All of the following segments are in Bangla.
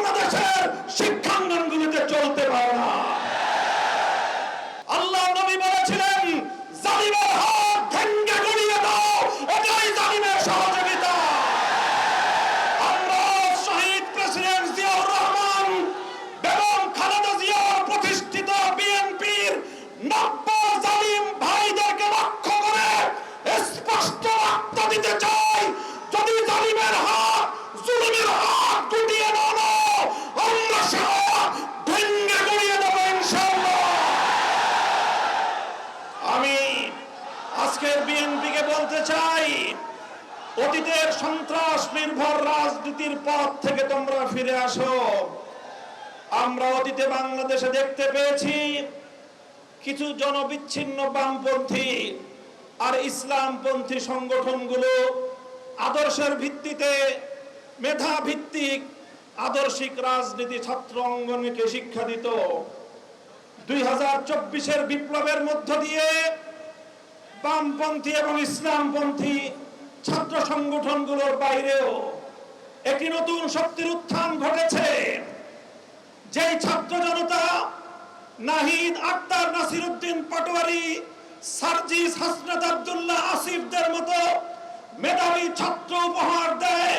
বাংলাদেশের শিক্ষাঙ্গনগুলিতে চলতে পারে না। আল্লাহ নবী বলেছিলেন, জালিমের হাত ভেঙে গুঁড়িয়ে দাও, এটাই জালিমের সহযোগিতা। আমরা শহীদ প্রেসিডেন্ট জিয়াউর রহমান বেগম খালেদা জিয়ার প্রতিষ্ঠিত বিএনপির 90 জালিম ভাইদেরকে লক্ষ্য করে স্পষ্ট বার্তা দিতে চাই, যদি জালিমের হাত জুলুমের হাত গুটিয়ে না নাও, আমরা সব ভেঙে গুঁড়িয়ে দেব ইনশাআল্লাহ। আমি আজকের বিএনপিকে বলতে চাই, অতীতের সন্ত্রাস নির্ভর রাজনীতির পথ থেকে তোমরা ফিরে আসো। আমরা অতীতে বাংলাদেশে দেখতে পেয়েছি কিছু জনবিচ্ছিন্ন বামপন্থী আর ইসলামপন্থী সংগঠনগুলো আদর্শের ভিত্তিতে মেধা ভিত্তিক আদর্শিক রাজনীতি ছাত্র অঙ্গনকে শিক্ষা দিত। 2024-এর বিপ্লবের মধ্য দিয়ে বামপন্থী এবং ইসলামপন্থী ছাত্র সংগঠনগুলোর বাইরেও একটি নতুন শক্তির উত্থান ঘটেছে। যেই ছাত্র জনতা নাহিদ, আক্তার, নাসিরউদ্দিন পাটোয়ারি, সার্জিস, হাসনাত আব্দুল্লাহ, আসিফদের মতো মেধাবী ছাত্র উপহার দেয়,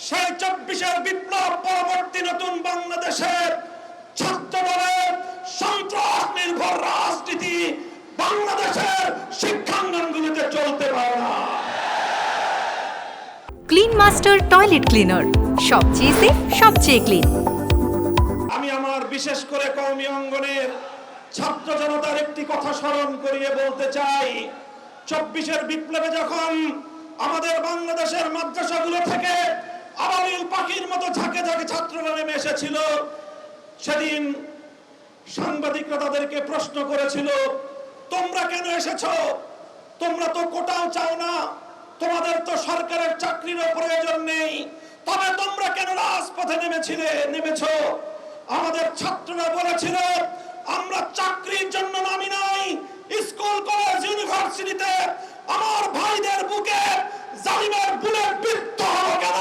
সেই 24-এর বিপ্লব পরবর্তী নতুন বাংলাদেশের ছাত্র দলের সন্ত্রাস নির্ভর রাজনীতি বাংলাদেশের শিক্ষাঙ্গনগুলিতে চলতে পারে না। ক্লিন মাস্টার টয়লেট ক্লিনার, সবচেয়ে সেফ, সবচেয়ে ক্লিন। আমি আমার বিশেষ করে কওমি অঙ্গনের ছাত্র জনতার একটি কথা স্মরণ করিয়ে বলতে চাই, 24-এর বিপ্লবে যখন আমাদের বাংলাদেশের মাদ্রাসাগুলো থেকে আবাবিল পাখির মতো ঝাঁকে ঝাঁকে ছাত্ররা নেমে এসেছিল, সেদিন সাংবাদিকরা তাদেরকে প্রশ্ন করেছিল, তোমরা কেন এসেছো? তোমরা তো কোটাও চাও না, তোমাদের তো সরকারের চাকরিরও প্রয়োজন নেই, তবে তোমরা কেন রাজপথে নেমেছো? আমাদের ছাত্ররা বলেছিল, আমরা চাকরির জন্য নামি নাই, স্কুল কলেজ ইউনিভার্সিটিতে আমার ভাইদের বুকে জালিমের বুলেট বিদ্ধ হলো কেন,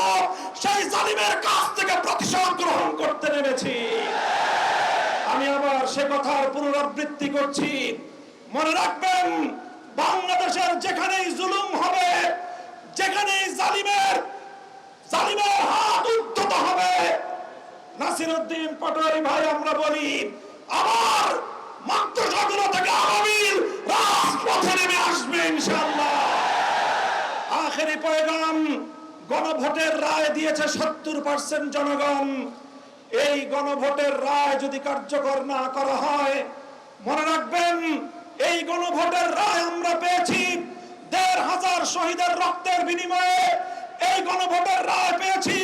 সেই জালিমের কাছ থেকে প্রতিশোধ গ্রহণ করতে নেমেছি। আমি আবার সে কথার পুনরাবৃত্তি করছি, মনে রাখবেন, বাংলাদেশের যেখানেই জুলুম হবে, যেখানেই জালিমের হাত উদ্ধত হবে, নাসিরউদ্দিন পাটোয়ারি ভাই আমরা বলি, আবার মাদ্রাসাগুলো থেকে আবাবিল রাজপথে নেমে আসবে ইনশাআল্লাহ। আখেরি পয়গাম, গণভোটের রায় দিয়েছে 70% জনগণ। এই গণভোটের রায় যদি কার্যকর না করা হয়, মনে রাখবেন, এই গণভোটের রায় আমরা পেয়েছি 1,500 শহীদের রক্তের বিনিময়ে। এই গণভোটের রায় পেয়েছি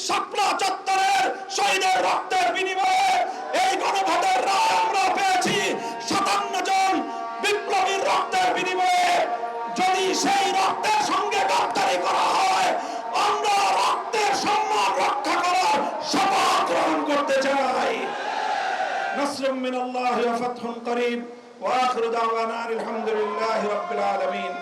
শাপলা চত্বরের শহীদের রক্তের বিনিময়ে। এই গণভোটের রায় আমরা পেয়েছি 57 জন বিপ্লবীর রক্তের বিনিময়ে। যদি সেই রক্তের সঙ্গে গাদ্দারি করা হয়, আমরা রক্তের সম্মান রক্ষা করার শপথ গ্রহণ করতে চাই। নাসরুম মিনাল্লাহি ওয়া ফাতহুন করিব ওয়া আখিরু দাওয়ানা আলহামদুলিল্লাহি রাব্বিল আলামিন।